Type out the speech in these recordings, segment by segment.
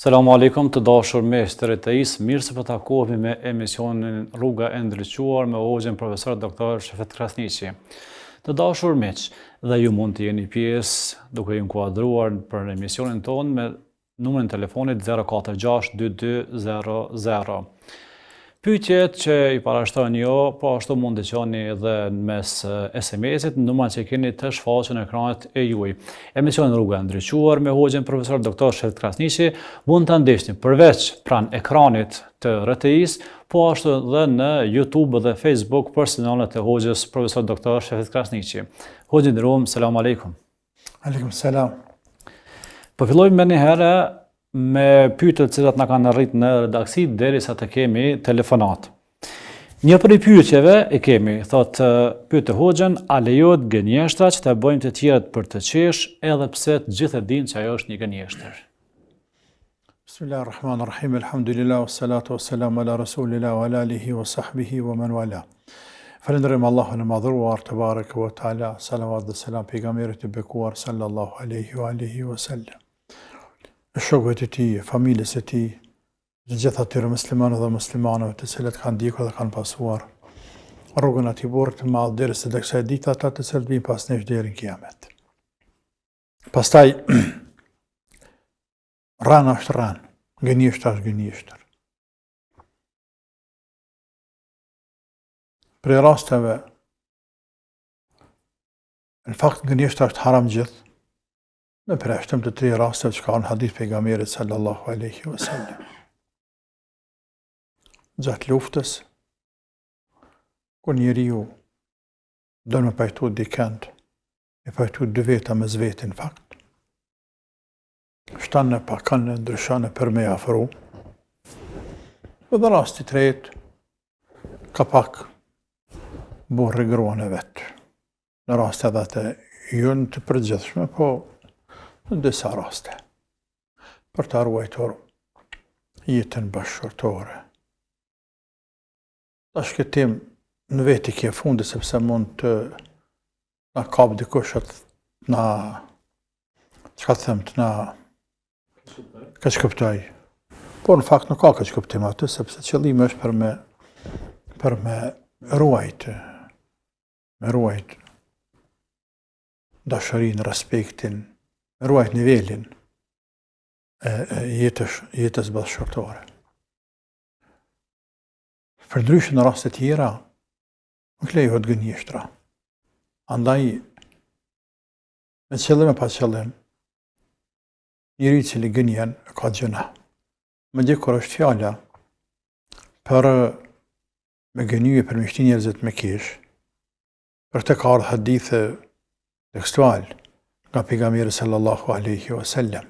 Selamu alaikum të dashur meshtre të isë, mirë se po takohemi me emisionin Rruga e Ndriçuar me hoxhin profesor Dr. Shefet Krasniqi. Të dashur miq, dhe ju mund të jeni pjesë duke ju inkuadruar për emisionin tonë me numrin e telefonit 046 2200. Pyetjet që i parashtrojnë jo, po ashtu mund të qeni edhe në mes SMS-it, në numrin që keni të shfaqur në ekranit e juaj. Emisionin Rruga e Ndriçuar me hoxhin profesor Dr. Shefet Krasniqi mund ta ndiqni përveç pranë ekranit të RTI-s, po ashtu edhe në YouTube dhe Facebook për sinalet e hoxhës profesor Dr. Shefet Krasniqi. Hoxhi nderuam, selam aleikum. Aleikum selam. Po fillojmë me një herë me pyetjet të cilat na kanë arritur në redaksi derisa të kemi telefonat. Një prej pyetjeve e kemi, thotë pyet hoxhën, a lejohet gënjeshtra që ta bëjmë të tjerët për të qesh, edhe pse të gjithë e dinë që ajo është një gënjeshtër? Bismillahirrahmanirrahim. Alhamdulillah wassalatu wassalamu ala rasulillah wa ala alihi wa sahbihi wa man wala. Falenderojmë Allahun e madhruar te bareke ve taala, salavat dhe selam pejgamberit të bekuar sallallahu alaihi wa alihi wa sallam. Shokëve të tij, familjes së tij, të gjithë atyre muslimanëve dhe muslimanëve të cilët kanë ndjekur dhe kanë pasuar rrugën e burrit të madh derisa të kësaj dite ata të cilët vijnë pas nesh deri në kiamet. Pastaj rana është ranë, gënjeshtra është gënjeshtër. Për rasteve, në fakt gënjeshtra është haram gjithë, me përshtim të 3 rasteve që ka në hadith pejgamberit sallallahu alaihi wasallam. Gjatë luftës, kur njeriu do me pajtu dikend, e pajtu 2 veta me zvetin fakt, shtanë e pakan e ndryshane për me afru, dhe rasti 3 ka pak bu rigruan e vetë. Në raste edhe të jënë të përgjithshme, po në disa raste, për të ruajtur jetën bashkëshortore. Tash këtim në veti kje fundi, sepse mund të na kap dikush atë na, çka të them, të na keq kuptoj. Por në fakt nuk ka keq kuptim atë, sepse qëllimi është për me ruajt dashurinë, respektin, ruajt nivelin e jetës bashkëshortore. Përndryshe në raste tjera, nuk lejohet gënjeshtra. Andaj, me qëllim e pa qëllim, njeri cili gënjen ka gjëna. Më dhe kur është fjala për me gënjuje për me shti njerëzit me kesh, për të ka ardhë hadithe tekstual nga pejgamberi sallallahu alaihi wasallam.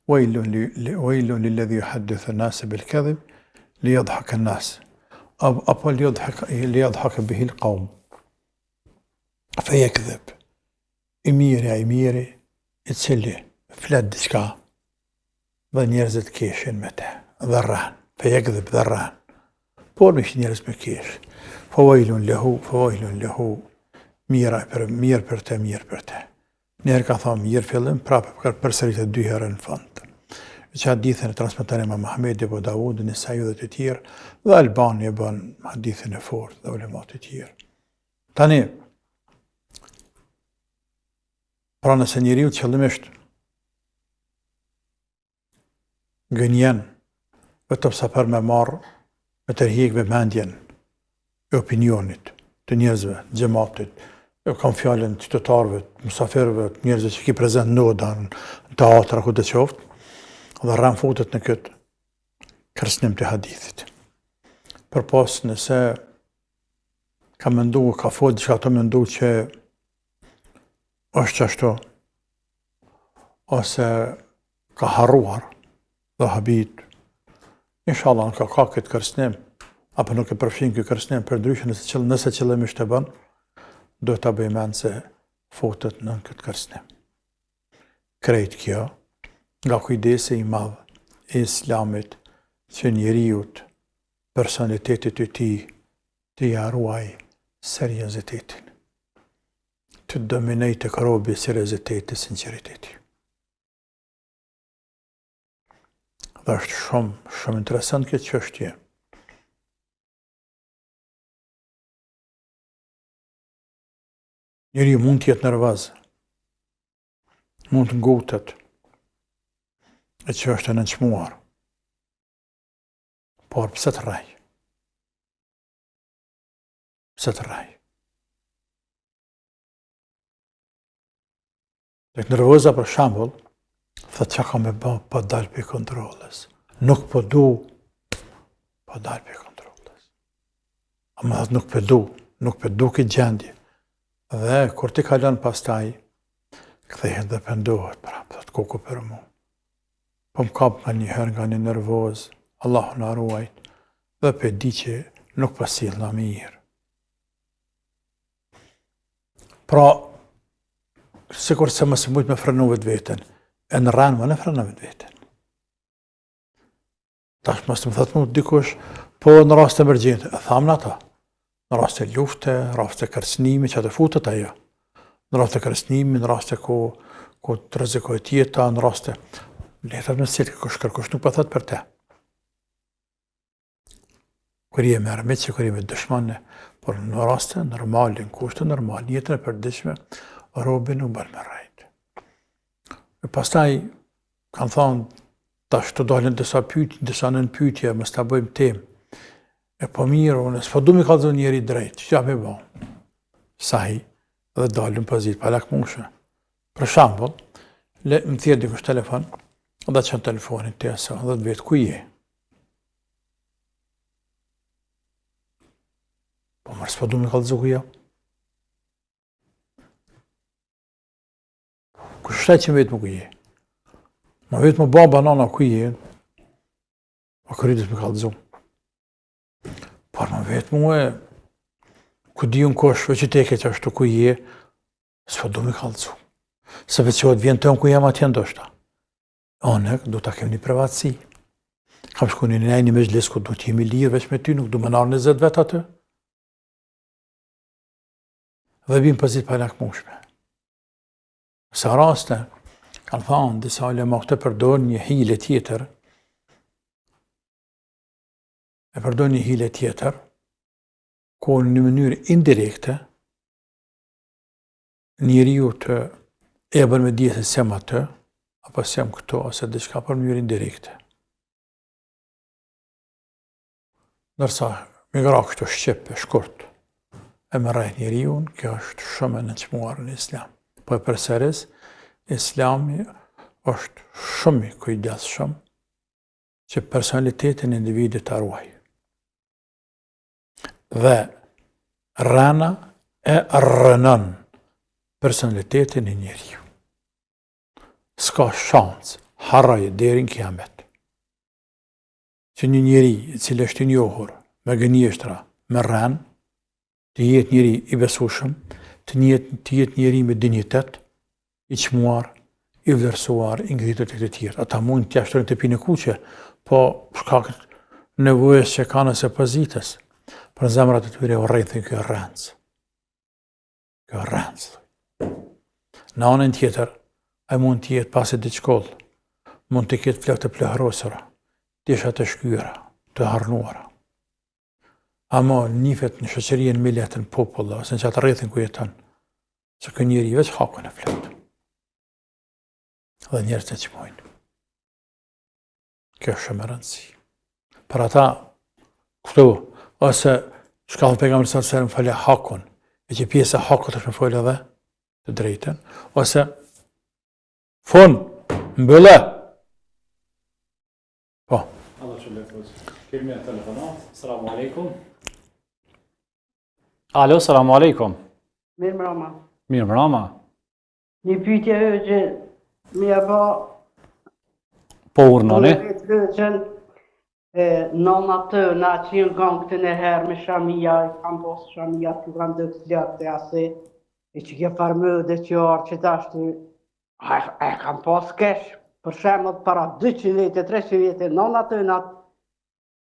Wailun lilladhi yuhaddithu an-nas bil kadhib liyadhhaka an-nas apo liyadhhaka bihi al-qawm. Fayakdhib. I miri i cili flet diçka dhe njerëzit keshin me te, dharran, fayakdhib dharran. Por me njerëz me kesh. Fawailun lahu mirë për te. Njerë ka thamë mirë fillim, prapë përsëritet 2 herë në fund. Që hadithën e transmeton Imam Ahmedi, Abu Dawud, Nisai dhe të tjerë, dhe Albani e bën hadithën e fortë dhe ulemat të tjerë. Tani, pra nëse njeriu qëllimisht gënjen, vetëm sa për me marrë, me tërhiq vëmendjen e opinionit të njerëzve, xhamatit, kam fjallën qytetarëve, musafirëve, njerëzve që ki prezent në teatra, ku të qoftë, dhe rran futet në këtë kërcënim të hadithit. Për pas nëse ka mendu, ka fol diçka të mendu që është qashtu, ose ka harruar dhe habit, inshallah nuk ka këtë kërcënim, apo nuk e përfshin këtë kërcënim, përdryshe nëse qëllimisht e bën, do të bëjmë mend se futet në këtë kërcënim. Krejt kjo, nga kujdesi i madh i Islamit, që njeriut, personalitetit të tij, të ja ruaj seriozitetin, të dominoj tek robi serioziteti, sinqeriteti. Dhe është shumë interesant këtë çështje. Njëri mund të jetë nervoz, mund të ngutet, e që është e nënçmuar. Por pse të rrej? Pse të rrej? Tek nervoza për shembull, thot çka ka me bë pa dalë për kontrolës. Nuk po du pa dalë për kontrolës. Ama thot nuk po du këtë gjendje. Dhe kur ti kalon pastaj, kthehet dhe pendohet prapë, thot koku për mu. Po më kap nga një herë nga një nervoz, Allahu na ruajt, dhe pe di që nuk po sillna mirë. Pra, sikur se mos mund me frenu vetveten, e në rranë më në frenu vetveten. Tash mos të më thotë mu dikush, po në rast të emergjente, e thamë në ata. Në rast të lufte, në rast të kërcënimi, që të futët ajo. Në rast të kërcënimi, në rast të ku të rrezikohet jeta, në rast të letat me cilë, kërkush nuk po thotë për te. Kur je me armiqe, kur je me dëshmane, por në rast të normal, në kushte normal, jetën e përditshme, robi nuk bën me rrejt. E pastaj, kanë thonë, tash të dalin disa nën pyetje, mos ta bëjmë temë. E po mirë, unë s'po du mi kallëzon njeri drejt, që me bo? Sahi, dhe dalim pozit, pa lakmushë. Për shembull, më thjerë dikush telefon, dhe qënë telefonin të jasë, dhe të vetë ku je. Po mërë s'po du mi kallëzu ku jo. Kush shtaj që më vetë më ku je? Më vetë më baba nana ku je, o këridës mi kallëzu. Por më vetë mu e, ku di unë koshve që teke që ashtu ku je, s'po du mi kallëzu. Se vetë që o të vjen të unë ku jam atje ndoshta. One, du ta kem një privatësi. Kam shku një një mezhlis ku du t'jemi lirë veç me ty, nuk du më narë 20 vetë aty. Dhe bim pëzit pa lakmushme. Sa raste, kanë thonë, disa ulema këtë përdojnë një hile tjetër, e përdojnë një hile tjetër, ku në një mënyrë indirekte, njeriu të ebën me dje se sem atë, apo sem këto, ose diçka për mënyrë indirekte. Nërsa, migra këto shqip e shkurt, e më rrejt njeriu, kjo është shumë e nënçmuar në islam. Po e përsëris, islami është shumë i kujdesshëm që personalitetin e individit të ruaj. Dhe rana e rënën personalitetin e njeriu. S'ka shans, harroj deri në kiamet, që një njeri i cili është i njohur me gënjeshtra, me rënë, të jetë njeri i besueshëm, të jetë njeri me dinjitet, i çmuar, i vlerësuar, i ngritur tek të tjerë. Ata mund t'ia shtrojnë të pinë kuqe, po shkak nevojës që kanë së pozitës. Për zemrat e tyre u rrethën kjo rrancë. Kjo rrancë. Në anën tjetër, ai mund të jetë pasi të shkollë, mund të ketë flokë të plahërosura, tisha të shkyra, të harnuara. Ama nifet në shoqërinë me letën popull, ose në qatë rrethin ku jeton, që kë njeri veç hakun e flokë. Dhe njerëz të çmojnë. Kjo është shumë e rëndësishme. Për ata, këtu, ose shkallë pejgamberi sallallahu alajhi wasallam falë hakun, e që pjesa e hakut është me folë edhe të drejtën, ose fon, mbyllë. Po. Allah shëlefos. Kemi një telefonat. Selamu alaikum. Alo, selamu alaikum. Mirë mrama. Mirë mrama. Një pyetje që mi e ba... Po urnoni? Nona të na që në gangë të në herë me shamia, kam posë shamia të kanë dhe të zjarë të ase, e që ke farmë dhe që arë që të ashtë, e kam posë kesh, për shemët para 200 vete, 300 vete, nona të na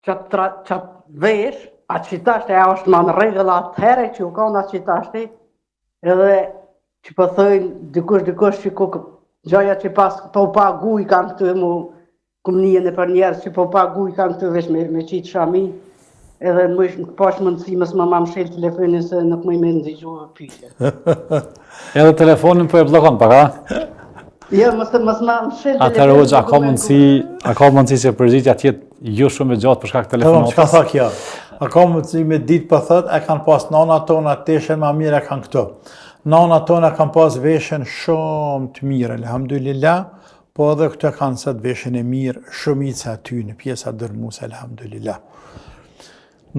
që vesh, atë që të ashtë e është ma në regëll atë herë që u kanë atë që të ashtë, edhe që pëthojnë dikush që ku gjaja që pas po pagu i kanë të mu kum njën e për njerës që po paguj kanë të vesh me qitë shami, edhe në pash mundësi mësë më mam shel telefonin se nuk më i me ndëgju pyetje. Edhe telefonin po e bllokon pak, a? Jo, mësë mam shel telefonin. Atëherë Hoxha, a ka mundësi që përgjigja të jetë jo shumë e gjatë për shkak të telefonatës? Çka tha kjo? A ka mundësi me ditë për thot, e kanë pas nana tona teshen ma mirë e kanë këto. Nana tona kanë pas veshen shumë të mirë, elhamdulillah, po edhe këto kanë sot veshen e mirë, shumica aty në pjesa dërmuese, elhamdulillah.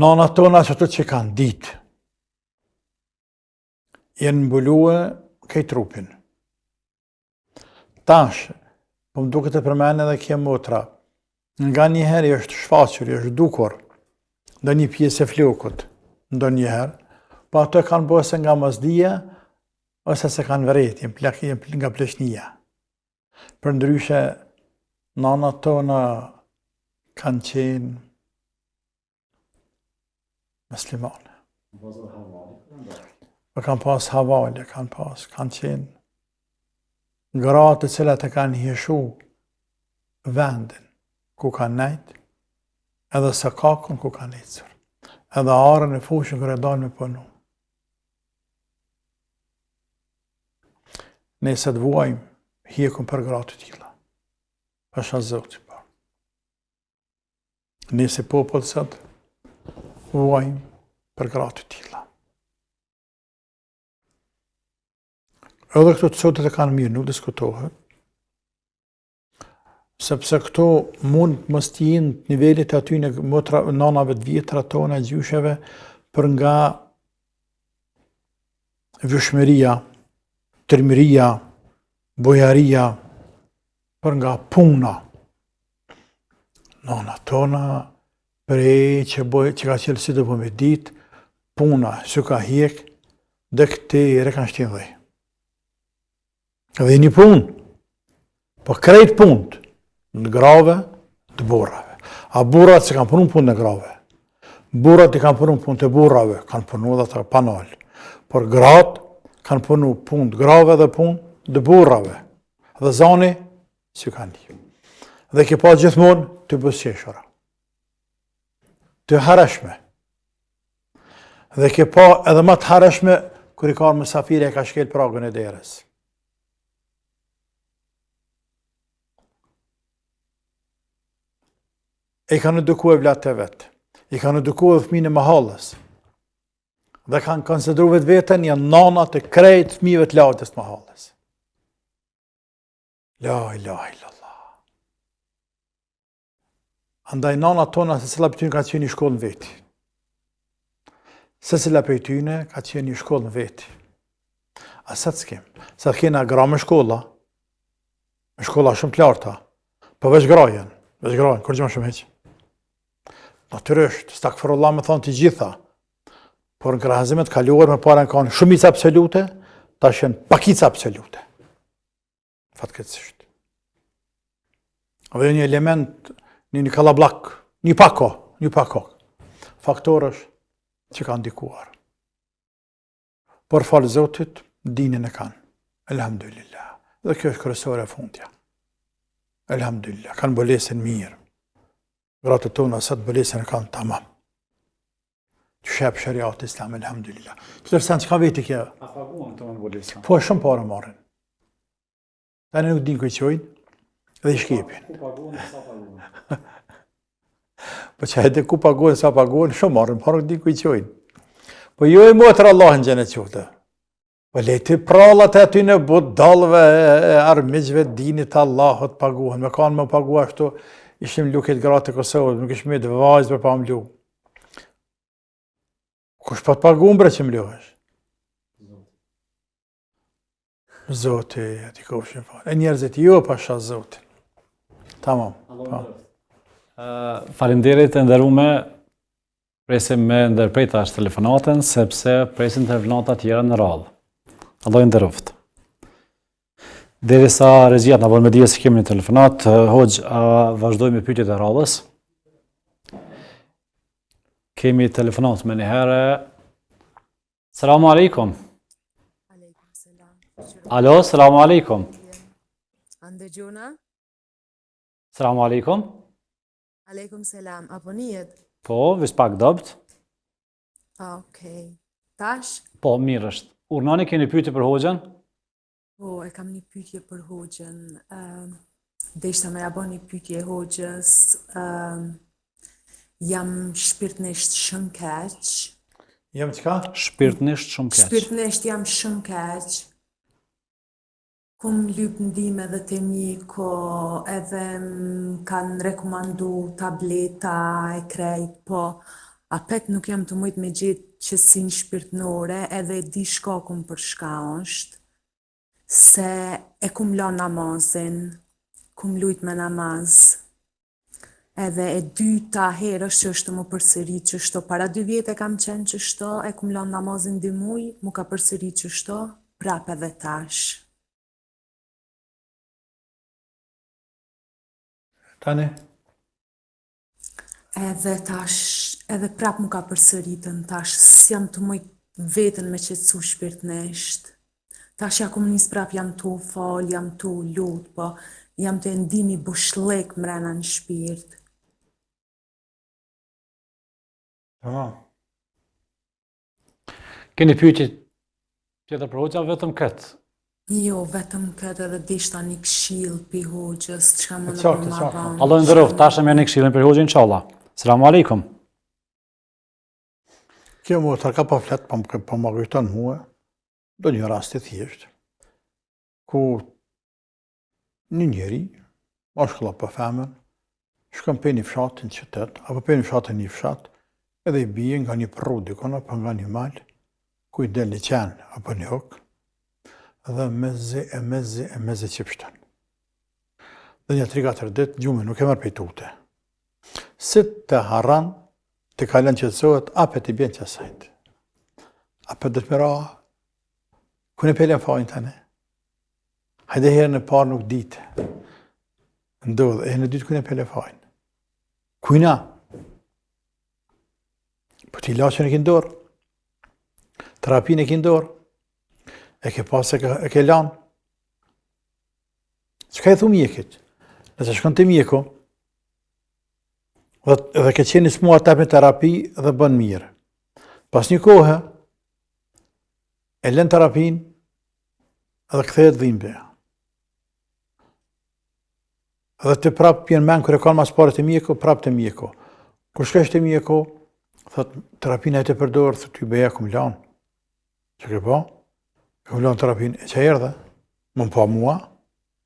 Nana tona që kanë ditë, jenë mbulue këj trupin. Tash, po më duket e përmend edhe kjo motra, nga njëherë është shfaqur, është dukur, ndo një pjesë e flokut, ndo njëherë, po ato kanë bëse nga mosdia, ose se kanë vërejt, nga pleshnia. Për ndryshe, nana tona kanë qenë muslimane. Po kanë pas havale, kanë qenë gratë të cilat e kanë hieshu vendin ku kanë nejtë, edhe së kakën ku kanë ecur, edhe arën e fushën kërë e dalë me punu. Nëse të vuajmë, hjekëm për gratë të tilla. Pasha Zotit pa. Nëse popullë sot, vuajmë për gratë të tilla. Edhe këto të sotit e kanë mirë, nuk diskutohet, sepse këto mund mos të jenë të nivelit aty në nanave të vjetra tona, gjysheve, për nga vjushmëria, tërmëria, bojaria, për nga puna. Nana tona, prej që ka qëllësi të po me ditë, puna, që ka hjek, dhe këte ere kanë shtinë dhej. Dhe një punë, po krejt punët, në grave, të burrave. A burrat se kanë punu punë në grave. Burrat i kanë punu punë të burrave, kanë punu dhe të panal. Por gratë kanë punu punë të grave dhe punë të burrave. Dhe zani, si kanë një. Dhe ke pa gjithmonë të busqeshura. Të hareshme. Dhe ke pa edhe më të hareshme, kër i ka mësafiri e ka shkel pragën e derës. E kanë eduku e vlatë të vetë, i kanë eduku e fëmijën e mahallës, dhe kanë konsideru vetë vetën janë nana të krejt fëmijëve të latës të mahallës. La ilaha illallah. Andaj nana tona se cila për tyne ka qenë një shkollë në veti. Se cila për tyne ka qenë një shkollë në veti. A sa të s'kem, sa të kena gra me shkolla shumë të larta, për veç grajen, kur gjë më shumë heqë. Natyrisht, stakfirullah me thonë të gjitha, por në krahazimet kaluar me parën kanë shumica absolute, ta shenë pakica absolute. Fatkeqësisht. Dhe një element, një kalablak, një pako, faktorësh që kanë ndikuar. Por falë Zotit, dinin e kanë. Elhamdulillah. Dhe kjo është kryesore e fundja. Elhamdulillah, kanë bëlesën mirë. Gratë tona sot bëlesën e kanë tamam. Që shep shariat islam, elhamdulillah. Që tërsen, që ka veti kjo? A paguan të më bëlesën? Po, shumë parë marrin. Tani nuk din këj qojnë, dhe i shkepin. Ku paguan, sa paguan? Po që edhe ku paguan, sa paguan, shumë marrin, parë nuk din këj qojnë. Po jo i motër Allah në gjenë qote. Po leti prallat e aty në budalve, armiqve, dinit Allahot paguan. Me kanë më pagua shto, ishim luket gratë të Kosovës, nuk ishme të vajzë për pa më lu. Kush pa të paguam bre që më luhesh? Zoti, ati kofshin falë. E njerëzit jo pasha Zotin. Tamam. Falinderit e nderume, presim me ndërprejta është telefonatën, sepse presim telefonata tjera në radhë. Allah i nderuft. Derisa regjia na bën me dije se kemi një telefonat, Hoxh, vazhdojmë me pyetjet e radhës. Kemi telefonat me një herë. Selamu alaikum. Alo, selamu alaikum. Andëgjona? Selamu alaikum. Aleikum selam, apo njihet? Po, vis pak dobt. Okej. Tash? Po, mirë është. Urnani keni pyetje për hoxhën? Po, e kam një pyetje për hoxhën. Deshta me ja bën një pyetje hoxhës. Jam shpirtnisht shumë keq. Jam çka? Shpirtnisht shumë keq. Shpirtnisht jam shumë keq. Kum lyp ndime edhe te mjeko, edhe kanë rekomandu tableta e krejt, po apet nuk jam të mujt me gjetë qësin shpirtnore, edhe di shkakun për shka është, se e kum la namazin, kum lujt me namaz, edhe e dyta herë është që është më përsëri qështo, para 2 vjetë e kam qenë qështo, e kum la namazin 2 muj, mu ka përsëri qështo, prap edhe tash. Tani? Edhe tash, edhe prap mu ka përsëritën tash, s'jam të mujt vetën me qetësu shpirtnisht. Tash ja kum nis prap jam tu fal, jam tu lut, po jam të ndimi bushllek mrena në shpirt. Tamam. Keni pyetje tjetër për hoxha vetëm këtë? Jo, vetëm këtë edhe dishta një këshill pi hoxhës, çka më Qartë, ma qartë. ban. Allah ju nderoft, tash më një këshillin për hoxhën inshallah. Selamu alaikum. Kjo më të ka pa flet, pa më kujton mua, do një rast të thjesht, ku një njeri, mashkulla për femën, shkon për një fshatin qytet, apo për një fshatin një fshat, edhe i bie nga një pru dikon, apo nga një mal, ku i del një qenë, apo një hok, dhe mezi qipshtan. Dhe një 3-4 dit, gjume nuk e mërë pejtute. Si të harran, të kalen qëtësohet, apet i bjen qësajt. Apet dhe të mëra, ku në pelen fajnë të ne? Hajde herë në parë nuk ditë. Ndodhë, e në dytë ku në pelen fajnë. Kujna? Po ti laqën e kindorë. Terapin e kindorë. E ke pas e ke lanë. Qëka e thu mjekit? Nëse shkon të mjeku, dhe ke qenë smua tap në terapi dhe bën mirë. Pas një kohë, e lën terapin edhe kthehet dhimbje. Edhe të prap pjen men kër e kanë mas pare të mjeku, prap të mjeku. Kër shkesh të mjeku, thot, terapina e të përdorë, thot, ty beja kum lanë. Që ke po? Kum lanë terapin, e që erdhe? Më pa mua?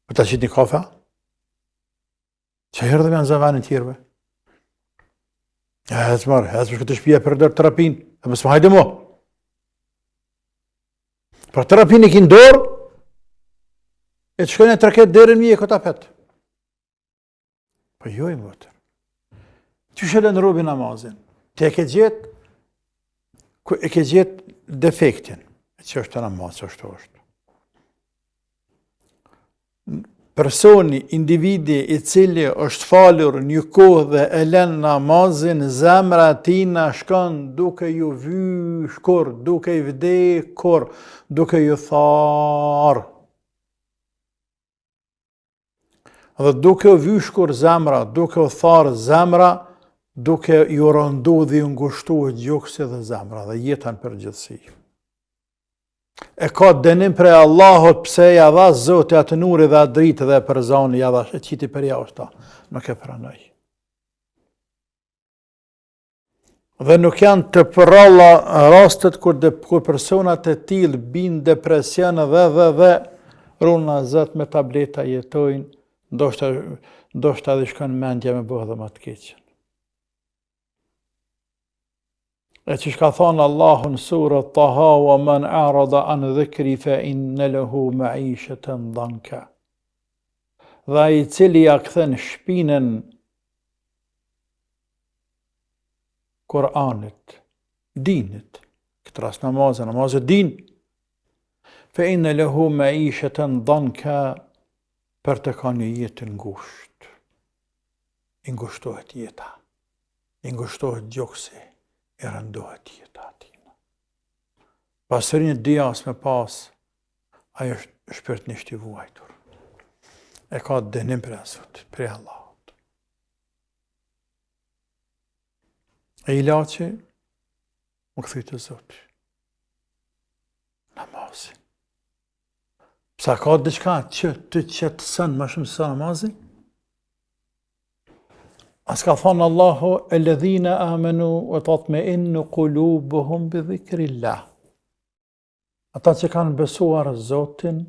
Për ta qitë një kafe? Që erdhe me janë zëvanin tjerve? E të marë, e të përshkë të shpia përdorë terapin, dhe mësë më hajde mo. Pra terapin e kinë dorë, e të shkojnë e traket dherën mje e këta petë. Po jo i mëtër. Që shëllë në robi namazin? Të e ke gjetë defektin. Që është të namaz, që është. Personi, individi i cili është falur një kohë dhe e lën namazin, zemra tina shkon duke ju vyshkur, duke i vdekur, duke ju tharë. Dhe duke u vyshkur zemra, duke u tharë zemra, duke ju rëndu dhe ju ngushtuhet gjokësi dhe zemra dhe jetën për gjithësi. E ka dënim prej Allahut pse ja dha Zoti atë nuri dhe atë dritë dhe për zoni ja dha e qiti për jashtë, nuk e pranoj. Dhe nuk janë të përralla rastet kur personat e tillë bin depresion dhe runa zot me tableta jetojnë, ndoshta edhe shkon mendja me bëhë dhe më të keqen. E që shka thonë Allahu në surët Taha, wa man a'rada an dhikri fa inna lahu ma'ishatan dhanka. Dhe ai cili ja kthen shpinën Kur'anit, dinit, këtë ras namazet din, fa inna lahu ma'ishatan dhanka, për të ka një jetë ngusht. I ngushtohet jeta, i ngushtohet gjokësi, e rëndohet jeta atina. Pasërin e dias me pas, ajo është shpirtnisht i vuajtur. E ka dënim për Zotit, për Allahut. E ilaçi më këthy të Zoti. Namazin. Psa ka diçka që të qetëson më shumë se namazin? As ka thonë Allahu, alladhina amanu wa tatma'innu qulubuhum bi dhikrillah. Ata që kanë besuar Zotin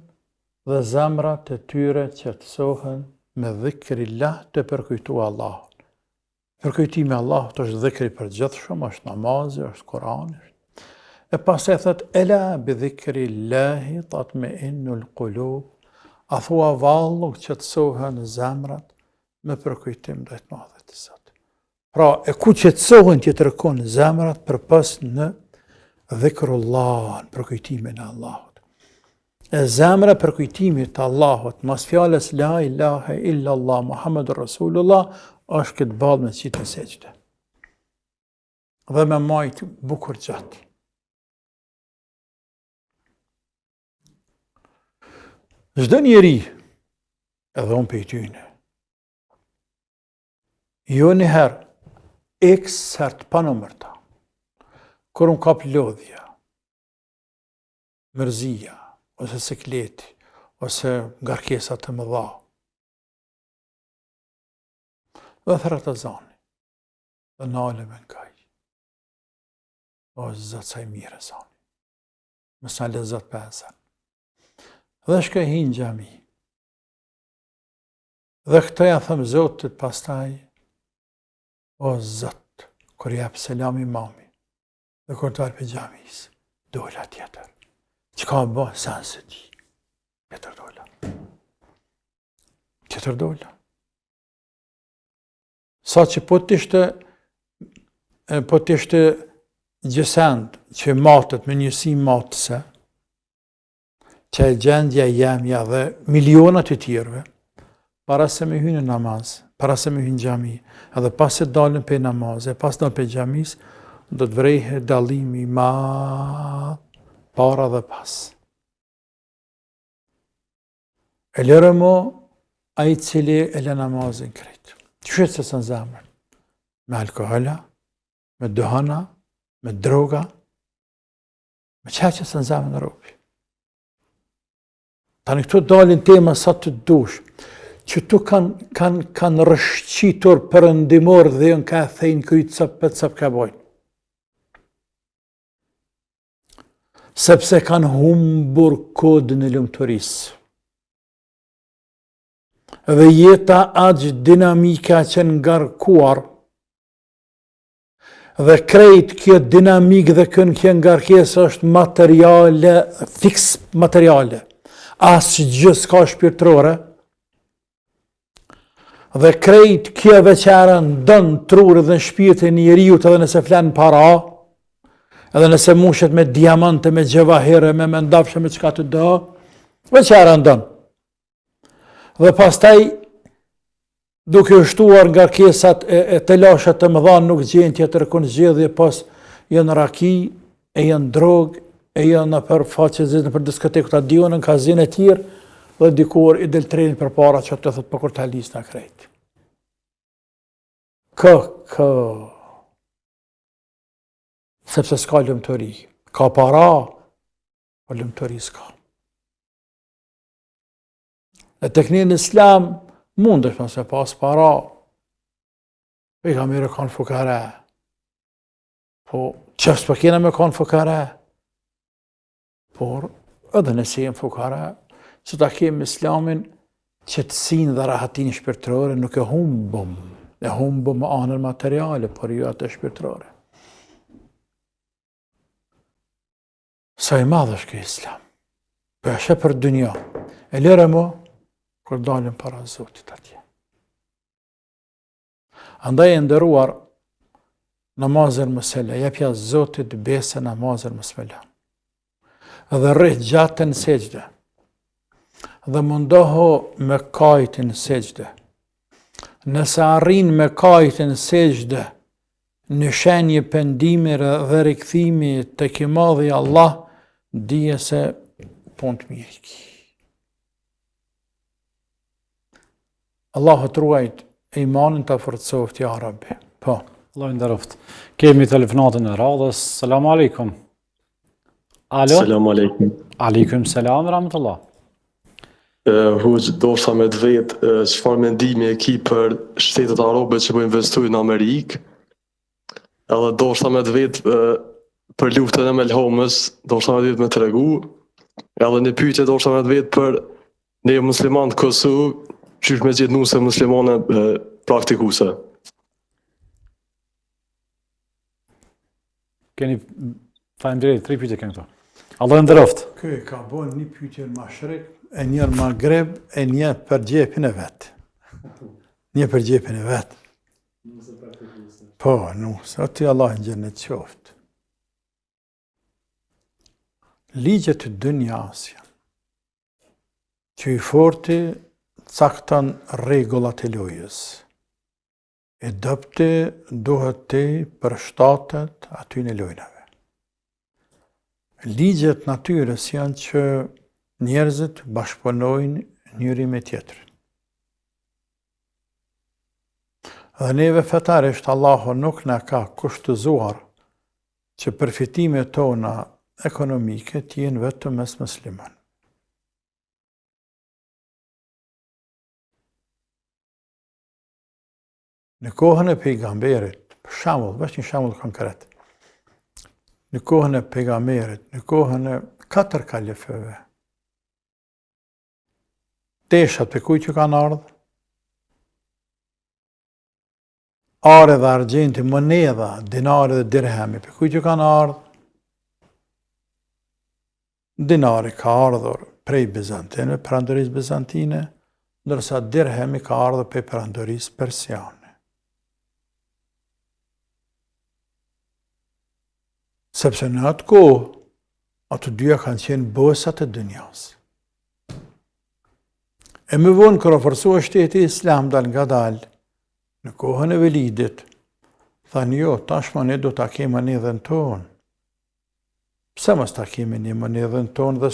dhe zemrat e tyre qetësohen me dhikrillah, të përkujtua Allahun. Përkujtimi Allahut është dhikri përgjithshëm, është namazi, është Kurani. E pas e thët, ela bi dhikrillahi tatma'innul qulub. A thua vallu qetësohen zemrat me përkujtim drejt madhët të Zotit. Pra, e ku qetësohen që të rëkon zemrat përpas në dhikrullah, në përkujtimin e Allahut. E zemra përkujtimit të Allahut, mas fjales la ilaha illa Allah, Muhammedur Rasulullah, është këtë balë me qitë në seqde. Dhe me majtë bukur gjatë. Çdo njeri, edhe unë për tyne, jo njëherë, x sert pa numërta, kur unë kap lodhja, mërzia, ose sikleti, ose ngarkesat të mëdha, dhe thërët të zani, dhe nale me nkaj, o zëtë sa i mire zani, mësë në lezët për ezen, dhe shka hinë gjami, dhe këta ja thëmë Zotit pastaj, o Zot, kur jep selam imami, dhe kur të alë për gjamis, dola tjetër, që ka më bëhë sensë ti, tjetër dola. Tjetër dola. Sa që po t'ishte gjësend që matët me njësi matëse, që e gjendja jemja dhe milionat e tjerve, para se me hynë në namaz, para se me hynë gjami, edhe pas se dalën për namaz, e pas dalën për gjamis, do të vrejhe dalimi ma para dhe pas. E lërë mo, a i cili e le namazin krejt. Qështë se së në zemrën? Me alkohola, me duhana, me droga, me që së në zemrën në robi. Tani këtu dalin tema sa të dush, që tu kanë rëshqitur përëndimor dhe jënë ka thejnë krytë sëpë ka bojnë. Sepse kanë humbur kodën e lumëturisë. Dhe jeta aqë dinamika që ngarkuar, dhe krejt kjo dinamik dhe kjo ngarkes është materiale, fix materiale, asë gjë s'ka shpirtërore, dhe krejt kjo veçara ndën trurë dhe në shpirtin e njeriut edhe nëse flenë para, edhe nëse mushet me diamante, me gjevahire, me mendafshe, me qka të do, veçara ndën. Dhe pastaj, duke shtuar ngarkesat e të lashat të mëdha nuk gjenë tjetër kënë zgjedhje, pas janë raki, e janë drogë, e janë në për faqe në për diskotekut a dionë, në kazinë e tjirë, dhe dikur i del trenin për para që të thëtë për kur të halis në krejt. Sepse s'ka lëmëtëri, ka para, por lëmëtëri s'ka. Në tekninë islam, mund është nëse pas para, pejgamberi kanë fukare, po qësë për kena me kanë fukare, por edhe nëse jenë fukare, që ta kemë islamin qëtësin dhe rahatin shpirtërore, nuk e humbëm anën materiale, por ju atë shpirtërore. Sa i madhë është kjo islam, për është për dynja, e lërë mo, kur dalim para Zotit atje. Andaj e ndëruar namazën mësele, jepja Zotit bese namazën mësele. Dhe rrith gjatën seqde, dhe mundoho me kajtin seqde. Nëse arrin me kajtin seqde, në shenje pendimir dhe rikthimi të kimadhi Allah, dije se pun të mirë ki. Allahu të ruajt e imanin të forcoft, ja Rabbi. Po. Allah nderoft. Kemi telefonatën e radhës. Selam aleikum. Alo? Selam aleikum. Aleikum selam rahmetullah. Hoxh, doshta me të vetë, çfarë mendimi e ki për shtetet arabe që po investojnë në Amerikë, edhe doshta me të vetë për luftën e Melhomës, doshta me të vetë me tregu, edhe një pyetje doshta me të vetë për ne muslimanë të Kosovë, qysh me gjetë nuse muslimane praktikuese. Keni faleminderit, 3 pyetje keni këtu. Allah nderoft. Ky ka bën një pyetje në Mashrik, e një në Maghreb, e një për gjepin e vet. Një për gjepin e vet. Po, nuse, ati Allah në gjennet qoftë. Ligjet të dynjas që i forti cakton rregullat e lojës. E dopti duhet të përshtatet aty në lojnave. Ligjet natyrës janë që njerëzit bashkëpunojnë njëri me tjetrin. Dhe neve fetarisht Allahu nuk na ka kushtëzuar që përfitimet tona ekonomike t'jenë vetëm mes musliman. Në kohën e pejgamberit, për shembull, veç një shembull konkret. Në kohën e pejgamberit, në kohën e 4 kalifëve, teshat për kujt që kanë ardhur? Are dhe argjenti, monedha, dinari dhe dirhemi, për kujt që kanë ardhur? Dinari ka ardhur prej Bizantine, perandorisë bizantine, ndërsa dirhemi ka ardhur prej perandorisë persiane. Sepse në atë kohë, ato dyja kanë qenë bosat e dynjas. E më vonë kërë forcua shteti islam dal nga dal, në kohën e Velidit, thanë jo, tashma ne do ta kemi monedhën tonë. Pse mos ta kemi një monedhën tonë dhe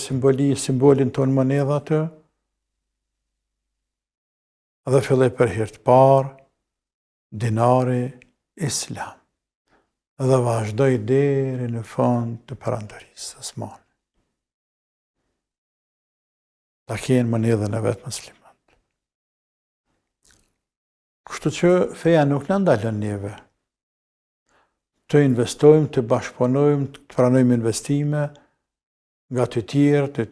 simbolin tonë monedha atë? Dhe filloi për herë të parë dinari islam. Dhe vazhdoj deri në fund të perandorisë osmane. Ta kenë monedhën e vetë muslimanët. Kështu që feja nuk në ndalën neve. Të investojmë, të bashkëpunojmë, të pranojmë investime nga të tjerë,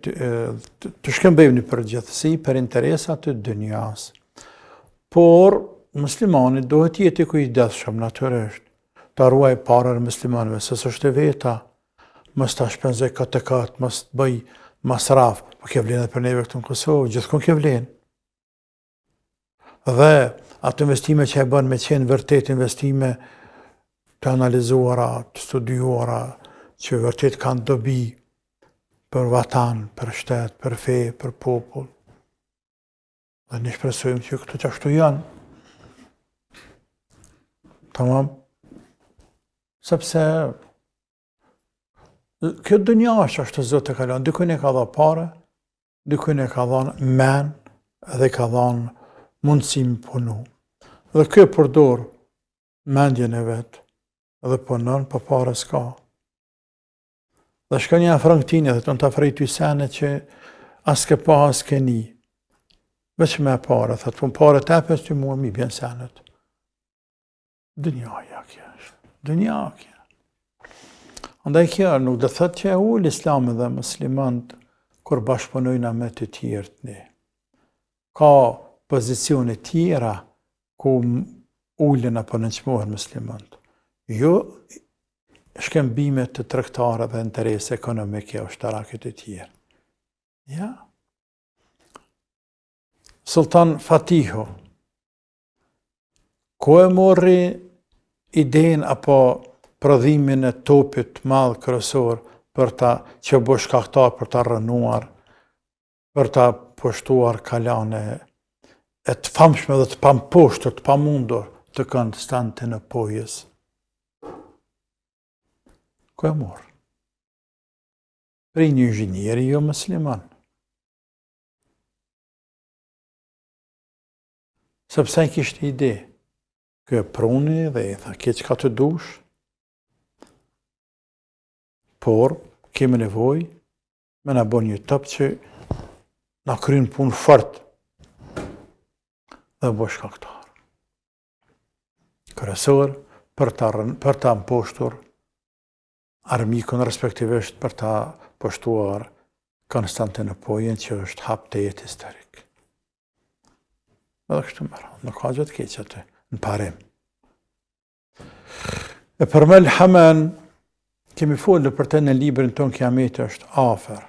të shkëmbejmë një përgjithësi për interesat të dynjas. Por, muslimani duhet jetë i kujdesshëm natyrisht, ta ruaj parën e muslimanëve, se s'është e veta, mos ta shpenzoj këtë, mos të bëj masraf, po ke vlenë për neve këtu në Kosovë, gjithkund ke vlenë. Dhe ato investime që e bën me qenë vërtet investime të analizuara, të studiuara, që vërtet kanë dobi për vatan, për shtet, për fe, për popull. Dhe ne shpresojmë që këto që ashtu janë. Tamam. Sepse kjo dënja është ashtu Zotë e kalon, dikujt e ka dhënë parë, dikujt e ka dhënë men, dhe ka dhënë mundësi me punu. Dhe kjo përdor mendjen e vet dhe punon, po parë s'ka. Dhe shkon një afrontini dhe të afroj ty sene që as ke pa, as ke ni. Veç me parë, thëtë pun parë të epes që mua mi bjen senet. Dënjaja kjo është. Dënja kjo. Andaj kjo nuk dhe thëtë që e ullë islami dhe muslimant kur bashkëpunojna me të tjerët ne. Ka pozicione tjera ku ullën apo nënçmohen muslimant. Jo shkëmbime të tregtare dhe interese ekonomike o shtarake të tjerë. Ja. Sultan Fatihu, ku e morri idenë apo prodhimin e topit madh kryesor për ta që bëj shkaktar për ta rënuar, për ta pushtuar kalane e të famshme dhe të pamposhtur, të pamundur të Konstantinopojës. Ku e morë? Prej një inxhinieri jo musliman. Sepse ai kishte ide. Ky e pruni dhe i tha, ke çka të dush, por kemi nevojë me na bën një top që na kryen punë fort dhe bësh shkaktar. Kryesor për ta mposhtur armikun respektivisht për ta poshtuar Konstantinopolin që është hap të jetë historik. Edhe kështu më radhë, nuk ka gjë të keq aty, në parim. E për Melhamen, kemi folur për të në librin ton Kiameti është afër.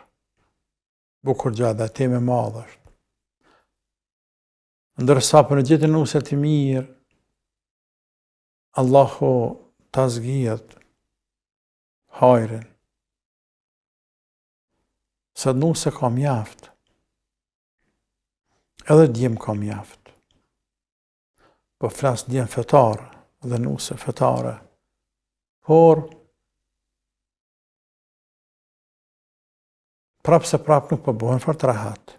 Bukur gjatë dhe teme madhe është. Ndërsa për në gjithë nuse të mirë, Allahu ta zgjidh hajrin. Se nuse ka mjaft. Edhe djem ka mjaft. Po flas djem fetar dhe nuse fetare. Por prap se prap nuk po bëhen fort rahat.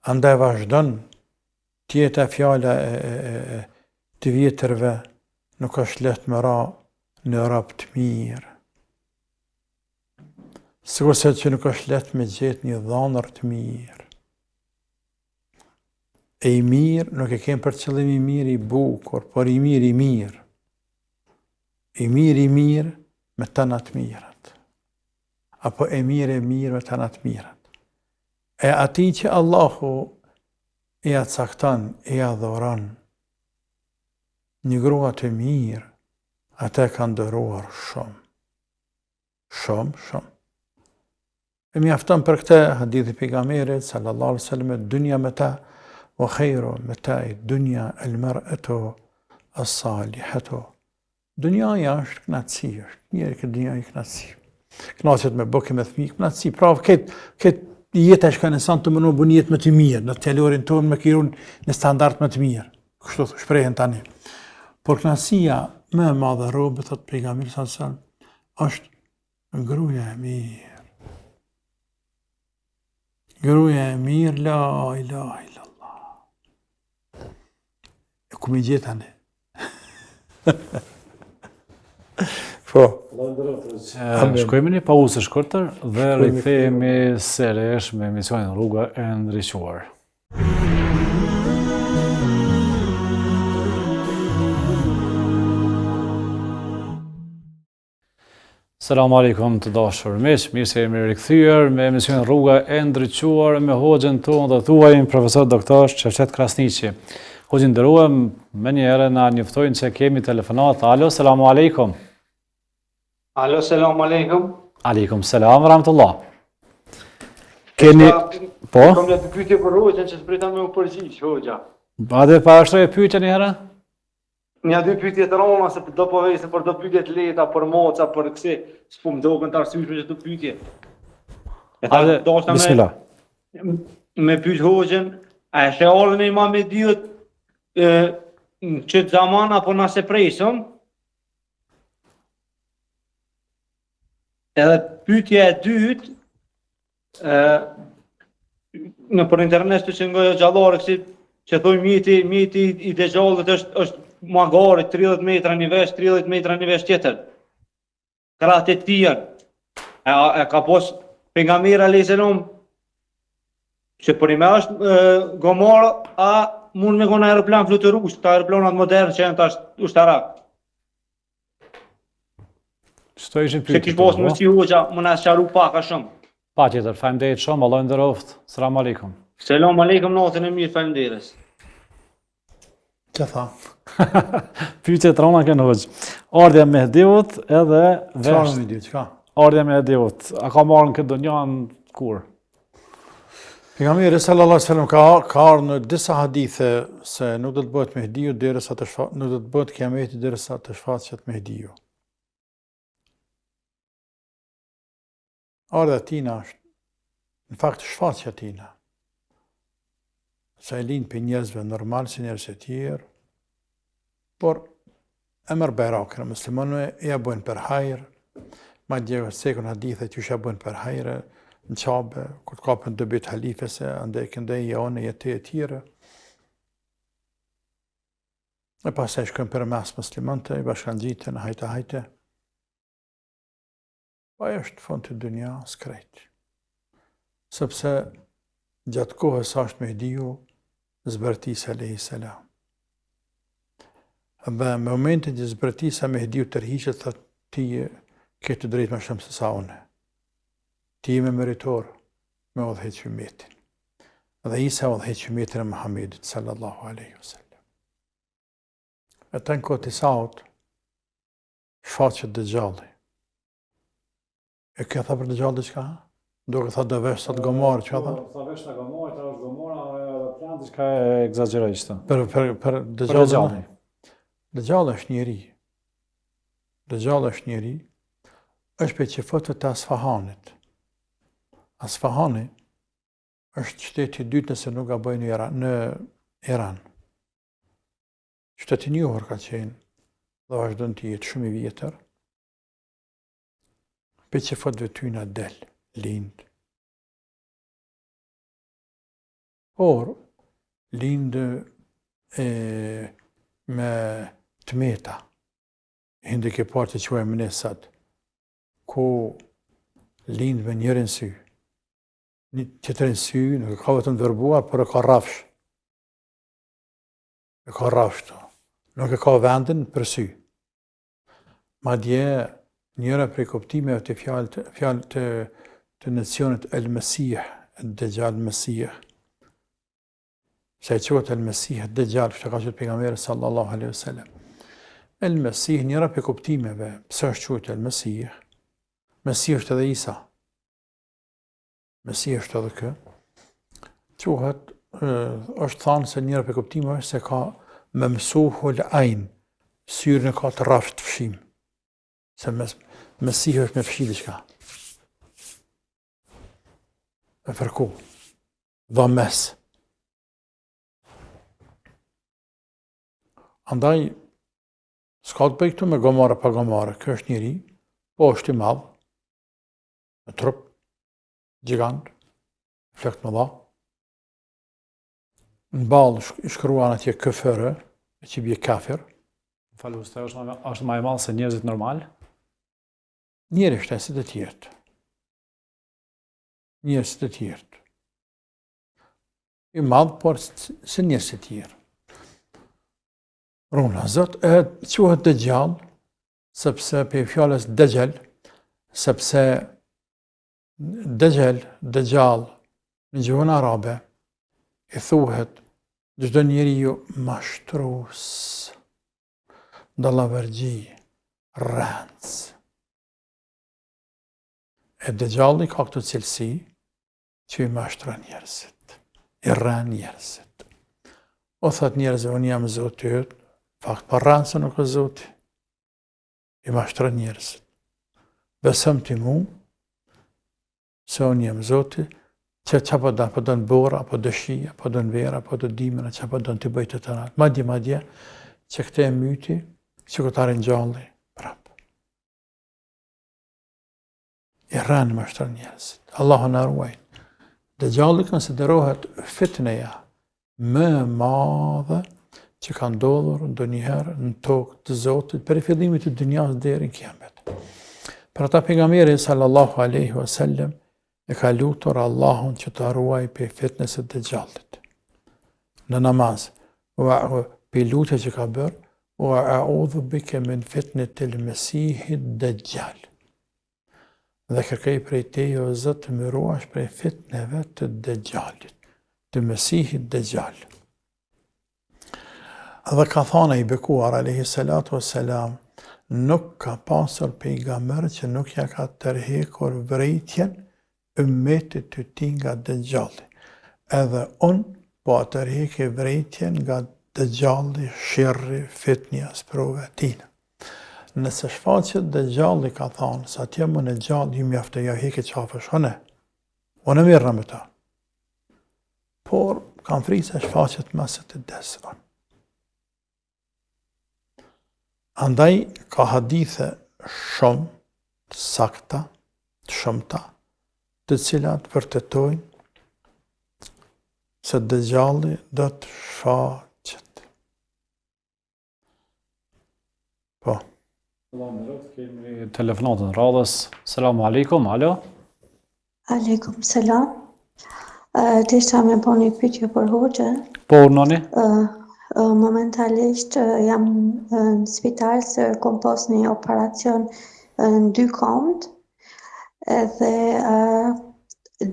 Andaj vazhdon tjeta fjala e të vjetërve nuk është lehtë me ra në rap të mirë. Sigur se që nuk është lehtë me gjetë një dhanër të mirë. E i mirë nuk e kemë për qëllim i mirë i bukur, por i mirë i mirë. I mirë me të në të mirët. Apo e mirë me të në të mirët. E ati që Allahu e cakton, e adhuron, një grua të mirë, ata ka ndëruar shumë. Shumë. E mjafton për këtë hadithi pejgamberit sallallahu alaihi wasallam, dunya mata wa khairu mata'i dunya al-mar'atu as-salihatu. Dunjaja është knatësi, është njëri këtë dunja i knatësi. Knaqet me bëke me fëmijë, knatësi. Pra këtë jetë e shka nësan të mënu bën jetë më të mirë, në telorin tonë me kirun në standart më të mirë. Kështu shprehen tani. Por knatësia më e madhe robe, thot pejgamberi sallallahu alaihi wasallam, është gruaja e mirë. Gruaja e mirë, la ilaha illallah. E ku mi gjetë tani? Po. Shkojmë një pauzë shkurtër dhe rikthehemi sërish me emisionin Rruga e Ndriçuar. Selamu alaikum të dashur miq, mirë se jemi rikthyer me emisionin Rruga e Ndriçuar me hoxhën tonë dhe thuajin profesor doktor Shefqet Krasniqi. Hoxhën nderuar, më një herë na njoftojnë se kemi telefonat. Alo, selamu alaikum. Alo, selamu alaikum. Aleikum selam, rahmatullah. Keni... Po? Kom një të pyetje për hoxhën që s'prita me u përgjigj, hoxha. A dhe pa ashtu e pyetje një herë? Një dy pyetje të roma, se do po vejse për do pyetje të leta, për moca, për kësi, s'po më doken të arsyeshme që të pyetje. Bismillah. Me pyet hoxhën, a e ardhën e Imam Mehdiut në çet zaman apo na se presëm? Edhe pyetja e dytë, në për internet të që ngojë gjallore, që thoi mjeti i dëgjallët është magari 30 metra një vesh, 30 metra një vesh tjetër. Kratë e tjerë. E ka pos pejgamberi alayhis salam që për ime është gomar, a mund me gona aeroplan fluturues, të aeroplanat modern që janë tash ushtarak. Çto ishin pyetjet? Se kish pos më si hoxha, më na sqaru pak a shumë. Patjetër, faleminderit shumë, Allah nderoft. Selam aleikum. Selam aleikum, natën e mirë, faleminderes. Që tha? Pyetje të rona kënë hoxh. Ardha e Mehdiut edhe Çfarë më ditë, çka? Ardha e Mehdiut. A ka marrë në këtë dunjan kur? Pejgamberi sallallahu alaihi wasallam ka ardhur në disa hadithe se nuk do të bëhet Mehdiu derisa të shfaqet, nuk do të bëhet Kiameti derisa të shfaqet Mehdiu. Ardha tina është, në fakt shfaqja tina. Se e linë për njerëzve normal si njerëz e tjerë, por e mërë bajrakën, muslimanëve ja bëjnë për hajrë, ma djeve sekën hadithet ju ja bëjnë për hajrë, në qabe, kur të kapën dëbit halifese, andaj këndaj jaone jetë e tjere. E pastaj shkojnë për mes muslimantë, i bashkangjiten, hajte. Po ajo është fund të dunjas krejt. Sepse gjatë kohës sa është Mehdiu, zbërtis a.s. Dhe me momentin që zbërtisa Mehdiu tërhiqet, thot ti ke të drejtë më shumë se sa unë. Ti je meritor me udhëheq ummetin. Dhe Isa udhëheq ummetin e Muhamedit sallallahu alaihi wasallam. Ata në kohë të Isaut shfaqet Dejjalli. E kjo tha për Dejjalli diçka? Do të tha do vesh sot Gomorë, çka tha? Tha vesh ta Gomorë, ta është Gomora, plan diçka e egzagjerojshtë. Për Dejjalli. Dejjalli është njeri. Dejjalli është njeri, është për qefotëve të Asfahanit. Asfahani është qyteti i dytë nëse nuk gaboj në Iran. Qyteti i njohur ka qenë dhe vazhdon të jetë shumë i vjetër. Për qefotëve tyna del, lind. Por, lind me tmeta, hindi ke parë që quajmë nesat, ku lind me njërin sy. Një tjetërin sy, nuk e ka vetëm të vërbuar, por e ka rafsh. E ka rafsh to. Nuk e ka vendin për sy. Madje njëra prej kuptimeve të fjalë të nocionit el-Mesih, Dejjal Mesih. Se e quhet el-Mesih, Dejjal, që ka qenë pejgamberi sallallahu alaihi wasallam. El-Mesih, njëra prej kuptimeve, pse është quhet el-Mesih? Mesih është edhe Isa. Mesih është edhe kë. Quhet, është thanë se njëra prej kuptimeve se ka me mësuhul ajn, syrën e ka të rafsh të fshim. Se Mesih është me fshi diçka. Me fërku. Dhames. Andaj, s'ka të bëj këtu me Gomara pa Gomara. Kjo është njëri, po është i madh, me trup, gjigant, flekt më dha. Në balë shkruan atje këfërë, e që bje kafir. Falu, është më i madh se njerëzit normal? Njeri është e si të tjertë. Njerë si të tjertë. I madhë, por se njerë si tjerë. Runa, zot, quhet Dejjal, sepse për fjallës Dejjal, sepse Dejjal, në gjuhën arabe, i thuhet çdo njeriu mashtrus, dallavergji, rëndës. E Dejjalli ka këtë cilësi që i mashtron njerëzit, i rën njerëzit. O thot njerëzve, unë jam Zoti yt, fakt pa rënë se nuk është Zoti. I mashtron njerëzit. Besëm ti mu, se unë jam Zoti, që po do në bora, apo do shi, apo do në vera, apo do dimën, që po do në të bëjtë të ratë. Madje, që këte e myti, që këtare në gjalli, prapë. I rënë mashtron njerëzit. Allahu na ruaj. Dejjalli konsiderohet fitneja më e madhe që ka ndodhur ndonjëherë në tokë të Zotit për fillimit të dunjas deri në kiamet. Për ata pejgamberi sallallahu alaihi wasallam e ka lutur Allahun që të ruaj për fitnes e Dejjallit. Në namaz, për lutje që ka bërë, wa a'udhu bike min fitnet el Mesihit Dejjal. Dhe kërkej prej teje, o Zot, të më ruash prej fitneve të Dejjallit, të Mesihit Dejjal. Dhe ka thana i bekuar, alayhi salatu wassalam, nuk ka pasur pejgamber që nuk ja ka tërhekur vrejtjen ummetit të tij nga Dejjalli. Edhe unë po tërheke vrejtjen nga Dejjalli, shirri, fitnja, sprove tina. Nëse shfaqet Dejjalli ka thonë, sa t'je më në gjallë, ju mjaftë ja heke qafësh, unë mirë me ta. Por, kam frikë se shfaqet maset të desë. Andaj, ka hadithe shumë, të sakta, të shumëta, të cilat vërtetojnë se Dejjalli do të shfaqet. Po. Kemi telefonatën radhës. Selamu alaikum, alo. Aleikum selam. Desha me bo një pyetje për hoxhën. Po, urnoni. Momentalisht jam në spital se kom pas një operacion në 2 kamët edhe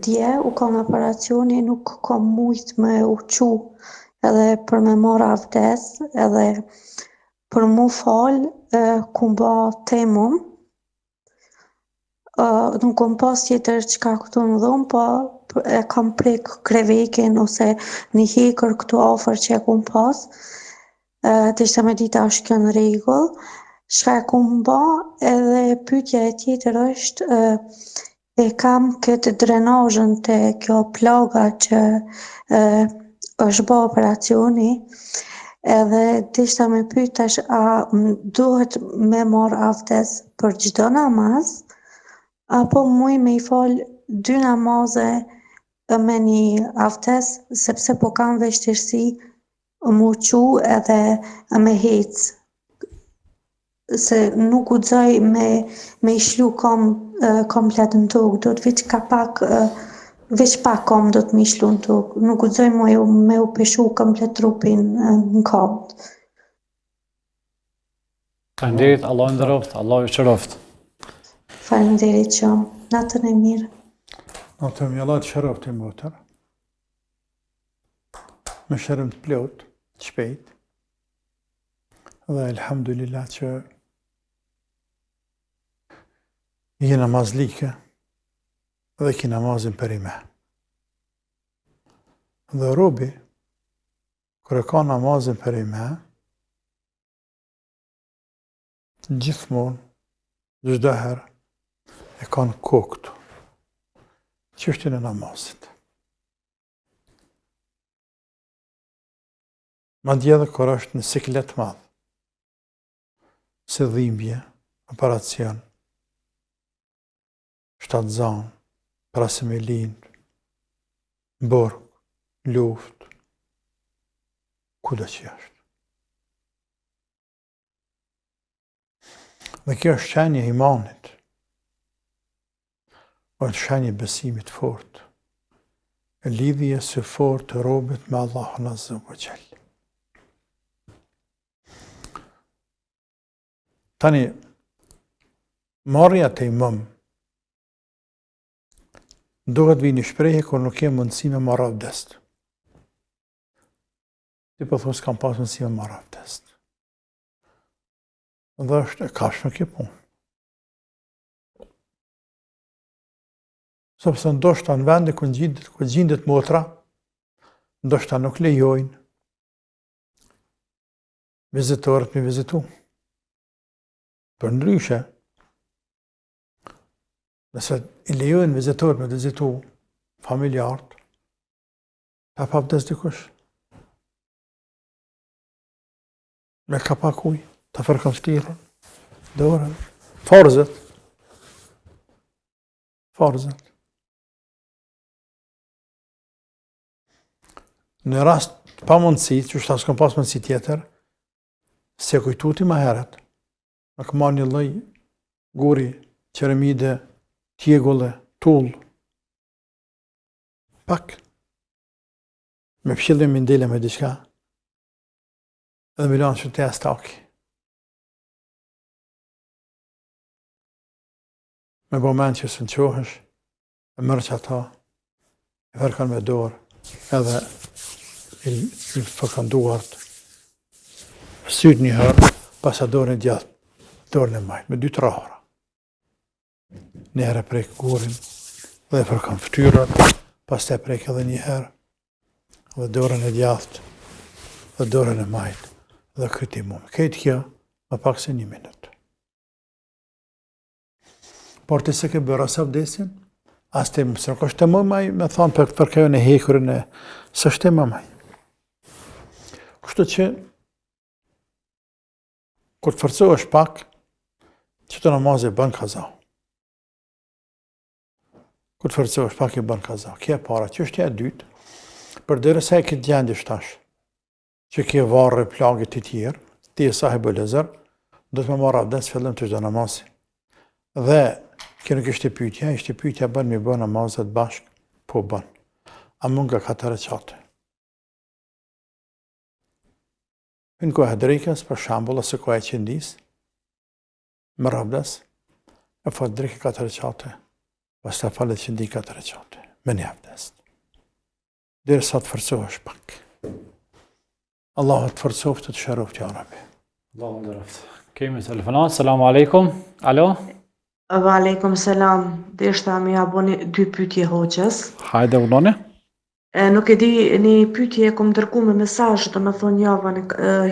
dje u kom operacioni, nuk kom mujt me uqu edhe për me marr avdes edhe për mu fal kum ba temum. Nuk kom pas tjetër çka këtu në dhomë, po e kam prek krevekin ose një hekër këtu afër që e kom pas. Desha me dita është kjo në rregull. Çka e kom ba, edhe pyetja e tjetër është e kam këtë drenazhën te kjo plaga që është ba operacioni, edhe desha me pyet tash a duhet me marr avdes për çdo namaz apo muj me I fal 2 namaze me një avdes, sepse po kam vështirësi më uqu edhe me hec. Se nuk guxoj me I shlu komplet në tokë, do të veç pak kom do të me I shlu në tokë. Nuk guxoj me u peshu komplet trupin në kamët. Faleminderit, Allah nderoft, Allah ju qëroft. Faleminderit shumë. Natën e mirë. Natën e Allah të shëroft e motër. Me shërëm të plot, të shpejt. Dhe elhamdulillah që je namazlike dhe ki namazin për ime. Dhe robi, kër e ka namazin për ime, gjithmonë, çdo herë, e kanë koktu. Çështjen e namazit. Madje edhe kur është në siklet madh, se dhimbje, operacion, shtatzan, para se me lind, borg, luft, kudo që është. Dhe kjo është shenjë e imanit, është shenjë e besimit fort, e lidhje së fort të robit me Allahun Azza wa Jall. Tani, marrja të imam, duhet vi një shprehje kur nuk ke mundësi me marrë abdest. Ti po thos kam pas mundësi me marrë abdest. Dhe është e kashme kjo punë. Sepse ndoshta në vende ku gjendet motra, ndoshta nuk lejojnë vizitorët me vizitu. Për ndryshe, nëse I lejojnë vizitorët me vizitu familjarët, ta pa abdes dikush. Me ka pak ujë, ta fërkën ftirën, dorën, farzët. Në rast pa mundësi, që është s'kam pas mundësi tjetër, se kujtuti ma heret, me këma një lloj guri, qeremide, tjegulle, tull, pak, me pëshillim me ndele me diçka, edhe me lanë që të staki. Me bo men që së në qohësh, e mërë që ata, e fërkan me dorë, edhe I fërkan duart, syt një herë, pas a dorën e gjatë, dorën e majtë, me 2 trahara. Një herë e prek gurin, dhe e fërkan ftyrën, pas të e prek edhe një herë, dhe dorën e gjatë, dhe dorën e majtë, dhe kritimum. Këtë kjo, më pak se 1 minutë. Por të se ke bërë asë abdesin, as të mësë nuk është të mëmaj, me thonë për kjo në hekurin e së është të mëmaj. Kështu që, kur të forcohesh pak, që të namazë e bën kaza. Kur të forcohesh pak e bën kaza. Kje e para, çështja e dytë, për derisa e këtë gjendje tash, që ke varre plagët të tjerë, ti e sahib e lezër, do të më marrë abdes fillim të çdo namazi. Dhe kjo nuk ishte pyetja bën mi bën namazet bashk, po bën. A mund nga 4 rekate. Në kohë e drekës, për shembull, ose kohë e qindis, më abdes, e fal drekë 4 rekate, pastaj falet qindi 4 rekate, me një abdes. Derisa të forcohesh pak. Allahu të forcoft të shëroft, ja Rabbi. Allahu nderoft. Kemi telefonat. Selamu alaikum. Alo? Wa alaikum selam. Deshta më ja bëni 2 pyetje hoxhës. Hajde uloni. Nuk e di, një pyetje kom dërgu me mesazh, domethënë javën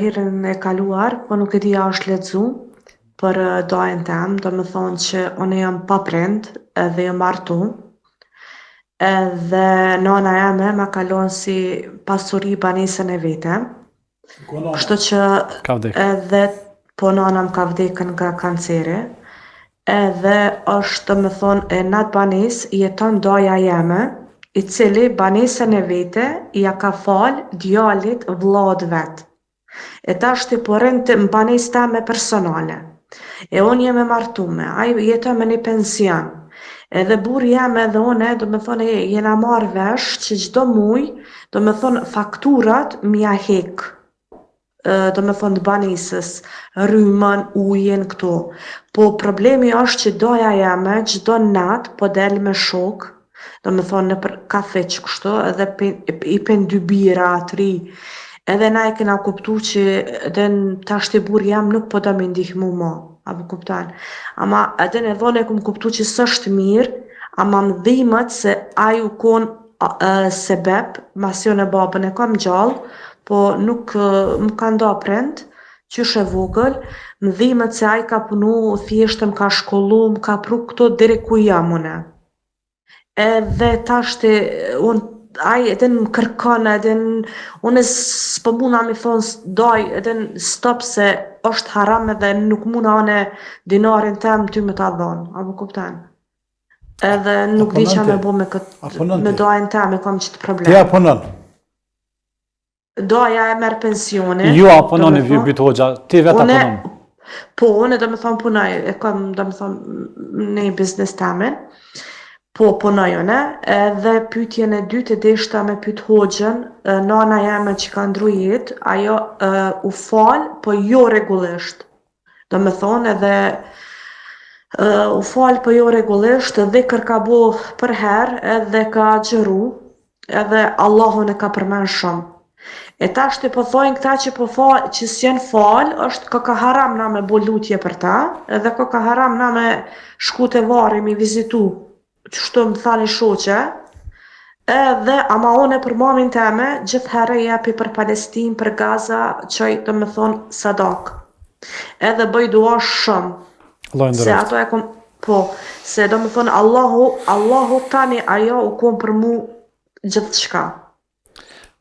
herën e kaluar, po nuk e di a është lexu për dajën tem, domethënë që unë jam pa prind edhe jam martu. Edhe nana jame ma kalon si pasuri banesën e vete. Kështu që Ka vdek. edhe po nana më ka vdekën nga kanceri. Edhe është domethënë e nat banesë jeton daja jeme, i cili banesën e vete ja ka fal djalit vllaut vet. E tash ti po rrin në banesë teme personale. E unë jem e martume, ai jeton me një pension. Edhe burri jam edhe une, domethënë jena marrë vesh që çdo muj, domethënë fakturat m'ja hek. Domethënë të banesës, rrymën, ujin këto. Po problemi është që doja jame çdo nat po del me shok, domethënë nëpër kafe që kështu, edhe i pen 2 bira, 3. Edhe na e kena kuptu që tash të burri jam nuk po do me ndihmu ma, apo kuptan. Ama edhe në vonë e kom kuptu që s'është mirë, ama më dhimet se ai u kon sebeb, masion e babën e kam gjallë, po nuk më ka nda prind, qysh e vogël, më dhimet se ai ka punu, thjesht më ka shkollu, më ka pru këto deri ku jam une. Edhe tash ai edhe më kërkon, edhe unë s'po muna mi thonë daj, edhe stop se është haram edhe nuk muna une dinarin tem ty me ta dhonë, apo kuptan? Edhe nuk di qa me bo me me dajin tem, e kam qëtë problem. Ti apunon. Daja e merr pensionin. Ju apunoni ju byt hoxha, ti vet apunon. Po, unë do me thonë punoj, e kam do me thonë në biznes temin. Po, punoj une, edhe pyetjen e dytë e deshta me pyet hoxhën, nana jeme që ka ndru jetë, ajo u fal, po jo rregullisht. Do me thonë edhe u fal, po jo rregullisht, dhikr ka bo për herë, edhe ka xheru, edhe Allahun e ka përmen shumë. E tash të po thojnë këta që po fal, që s'jen fal, është ka haram na me bo lutje për ta, edhe ka haram na me shku te varri, mi vizitu. Qështu më thani shoqe, edhe ama one për mamin teme, gjithherë jepi për Palestinë, për Gaza, qaj të me thonë sadak. Edhe bëj dua shumë. Se ato e kom, po, se do me thonë Allahu tani ajo u kom për mu gjithë shka.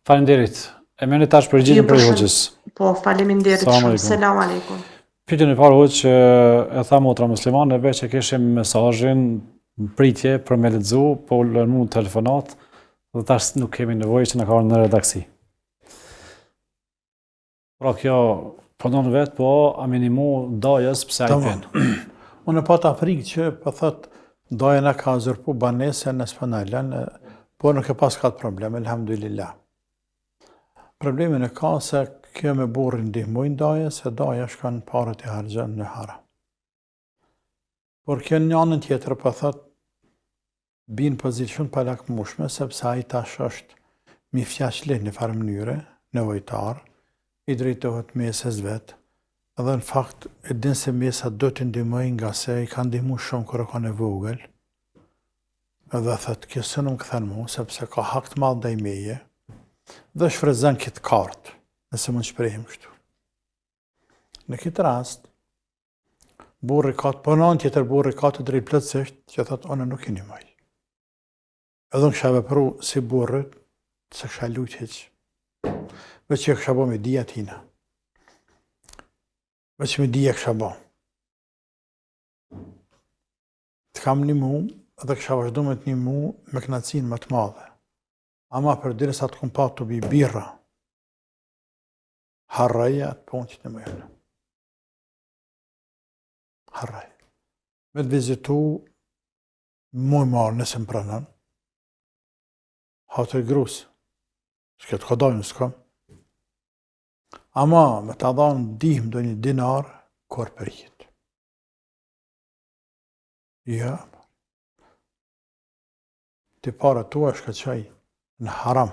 Faleminderit. E merrni tash përgjigjen për hoxhës. Po, faleminderit shumë. Selam aleikum. Pyetjen e parë hoxh që e tha motra muslimane, veç që kishim mesazhin në pritje për me lexu, po lëmu telefonat, dhe tash nuk kemi nevojë që na ka në redaksi. Pra kjo punon vet, po a minimu dajës pse ai pen. Unë pata frikë që po thot daja na ka uzurpu banesën në spanalen, po nuk e pas ka problem, elhamdulillah. Problemin e ka se kjo me burrin ndihmojnë daja, se daja shkon parët e harxhon në haram. Por kjo një anën tjetër po thot bin pozicion pa lakmueshme, sepse ai tash është mi fjaqli në farë mënyre, nevojtar, i drejtohet mesës vet, edhe në fakt e din se mesat do të ndihmojnë nga se i ka ndihmu shumë kur ka në vogël, edhe thot kjo së nuk kthen mu, sepse ka hak të madh ndaj meje, dhe shfrytëzon këtë kartë, nëse mund shprehim kështu. Në këtë rast, burri ka të punon tjetër burri ka të drejt plotësisht që thot unë nuk i nimoj. Edhe unë kësha vepru si burrit, se kësha lujt hiq. Veç që kësha bo me dhja tina. Veç me dhja kësha bo. Të kam një mu, edhe kësha vazhdo me të një mu me knacin më të madhe. Ama për dire sa të kom pa të bi birra, harraja të punë që të më jënë. harraj. Me të vizitu, mu i marë nëse më pranën, hatër grusë, s'ke të kodojnë s'kam. Ama me të adhanë dihmë do një dinar, kor për jetë. Ja, të pare tua shka qaj në haram.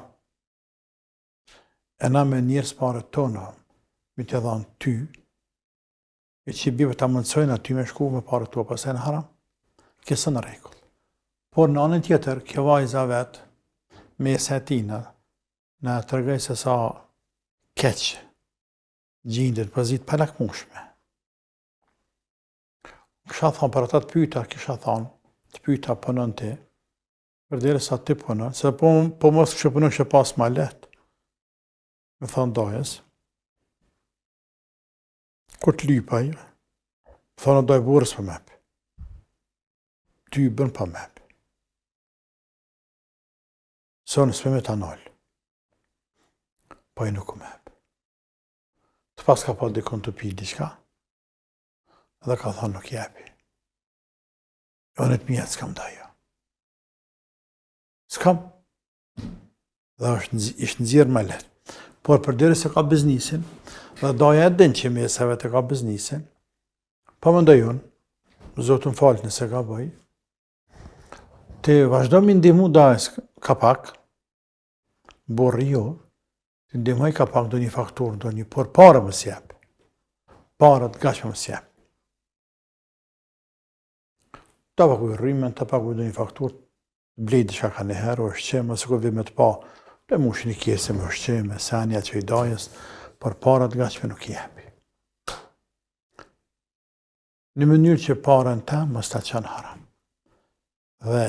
E na me njërës pare tona, mi të dhanë ty, e që bive të mundësojnë aty me shku me pare tua pas e në haram, kësë në rekull. Por në anën tjetër, kjo vajza vetë, me setina, në të rëgaj se sa keqë, gjindit pëzit për lakmushme. Kësha thonë, për ata të pyta, kisha thonë, të pyta pënën ti, për dire sa ti pënën, se po mos kështë pënën kështë pas ma letë. Me thonë dojës, kur të lypaj, thonë dojë burës për mepë, ty bën për mepë. Sonë s'me me të anallë, po i nuk u mepë. Të pas ka po dikon të pi diqka, edhe ka thonë nuk jepi. Jo në të mjetë s'kam da jo. S'kam. Dhe ishtë nëzirë me letë. Por për dire se ka biznisin, dhe doja e din që mesave të ka biznisin, pa më ndajon, Zotën falë nëse ka bëj, të vazhdo mi ndihmu dajës ka pak, borri jo, të ndihmoj ka pak do një faktur, do një, por pare më sjep. Pare të gashme më sjep. Ta paku i rrimen, ta paku i do një faktur, blejdi që ka një herë, o është qemë, ose këtë vime të pa, të mushin i kjesë me është qemë, sanja që i dajës, por pare të gashme nuk jepi. Në mënyrë që pare në temë, mës ta qenë haram. Dhe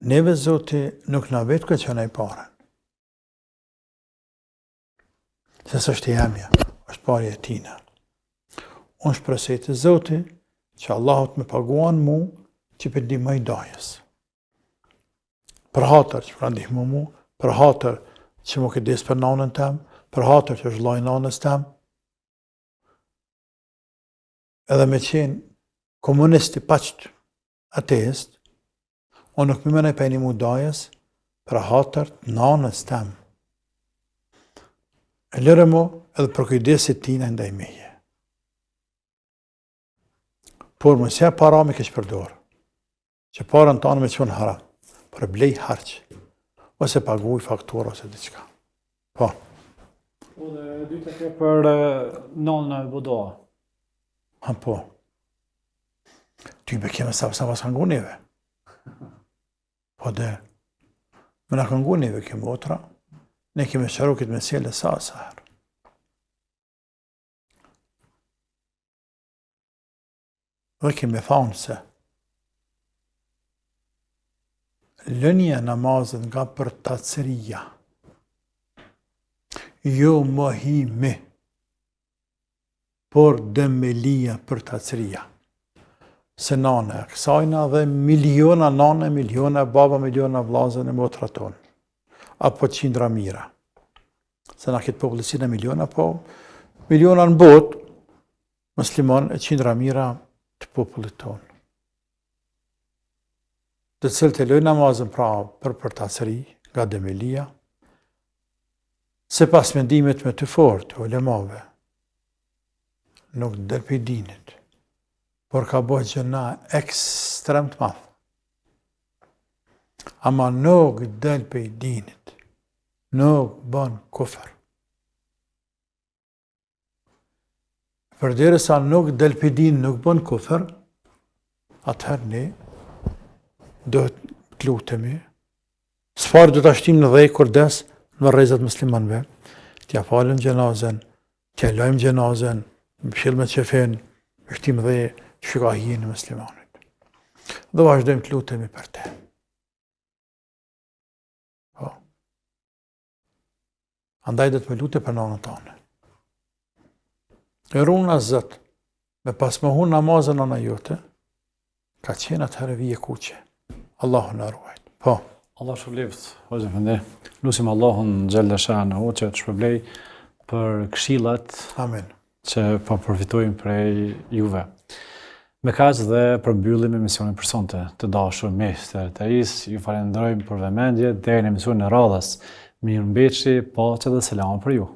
neve Zoti nuk na vetë këtë që nej paren. Se së është jemja, është pare e tina. Unë shpresoj të Zoti që Allahut me paguan mu që për ndihmoj dajës. Për hatër që për ndihmu mu, për hatër që mu këdis për nanën temë, për hatër që është lojnë nanës temë, edhe me qenë komunisti paqët ateist, unë nuk më mënej për një mu dajës për hatër nanës temë. E lërë mu edhe për kujdesit tina ndaj meje. Por më se para me keq përdorë, që para në tanë me qënë haram, për blej harqë, ose paguj faktura ose diqka. Po. Po dhe dyta ke për nanën e budoa. Ha po. Ty be keme sa pas kanë neve. Po dhe, me në kanë neve kemë otra, ne keme qëru këtë mesele sa herë. Dhe keme thonë se lënja namazet nga përtacëria, jo mohimi, por dëmelia përtacëria. Se nane e kësajna dhe miliona nane, miliona baba, miliona vlazën e motra tonë. Apo qindra mira. Se na këtë popullësin e miliona, po miliona në botë, muslimon e qindra mira të popullit tonë. Të cilë të lojë namazën pra për përtacëri, nga demelia, se pas mendimit me të fort, ulemave, nuk del për dinit, por ka bëjë gjëna ekstrem të madhë. Ama nuk del për dinit, nuk bën kufër. Për dire sa nuk del për dinit, nuk bën kufër, atëherë ne, do të lutemi, sfarë do të ashtim në dhej kurdes në rrezat muslimanve, t'ja falem gjenazën, t'ja lojmë gjenazën, më pëshilë me qefen, më shtim dhej shikahin në muslimanit. Dhe vazhdojmë të lutemi për te. Po. Andaj dhe të me lute për nanën tane. E runa zët, me pas më hun namazën ana jote, ka qenë atëherë vije kuqe. Allahu në ruajt. Po. Allah shpëleft, vazhdim fëndi. Lusim Allahun xhalla shanu që të shpërblej për këshillat Amen. që po përfitojmë prej juve. Me kaq dhe përmbyllim emisionin për sonte. Të dashur miq të RTI-s, ju falenderojmë për vëmendje deri në emisionin e radhës. Mirëmbëjtje, paqe dhe selam për ju.